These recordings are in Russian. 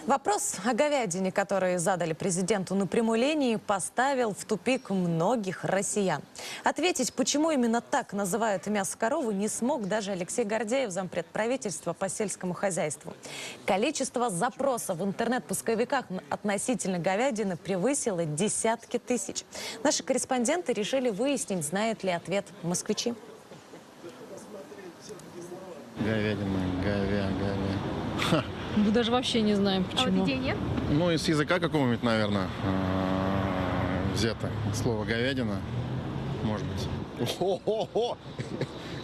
Вопрос о говядине, который задали президенту на прямой линии, поставил в тупик многих россиян. Ответить, почему именно так называют мясо коровы, не смог даже Алексей Гордеев, зампред правительства по сельскому хозяйству. Количество запросов в интернет-поисковиках относительно говядины превысило десятки тысяч. Наши корреспонденты решили выяснить, знают ли ответ москвичи. Говядина, говя. Мы даже вообще не знаем, почему. А вот идей нет? Ну, из языка какого-нибудь, наверное, взято. Слово говядина, может быть. Хо-хо-хо!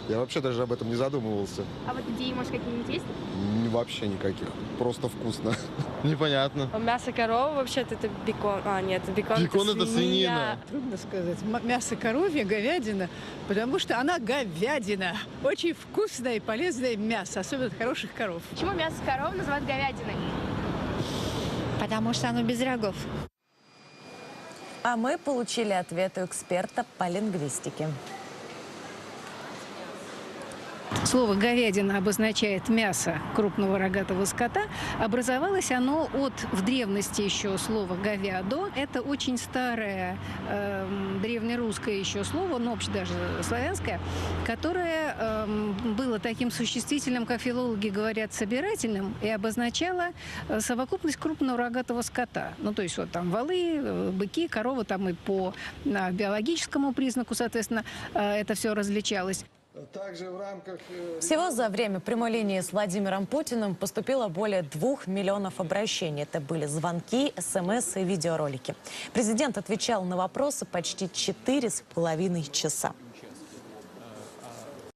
Я вообще даже об этом не задумывался. А вот идеи, может, какие-нибудь есть? Вообще никаких. Просто вкусно. Непонятно. Мясо коровы вообще-то это бекон. А, нет, бекон, Бекон это свинина. Трудно сказать. Мясо коровье, говядина, потому что она говядина. Очень вкусное и полезное мясо, особенно от хороших коров. Почему мясо коровы называют говядиной? Потому что оно без рогов. А мы получили ответ у эксперта по лингвистике. Слово «говядина» обозначает мясо крупного рогатого скота. Образовалось оно в древности еще слова «говядо». Это очень старое древнерусское еще слово, но вообще даже славянское, которое было таким существительным, как филологи говорят, собирательным, и обозначало совокупность крупного рогатого скота. Ну, то есть вот там волы, быки, коровы, там и по биологическому признаку, соответственно, это все различалось. Всего за время прямой линии с Владимиром Путиным поступило более 2 миллионов обращений. Это были звонки, СМС и видеоролики. Президент отвечал на вопросы почти 4,5 часа.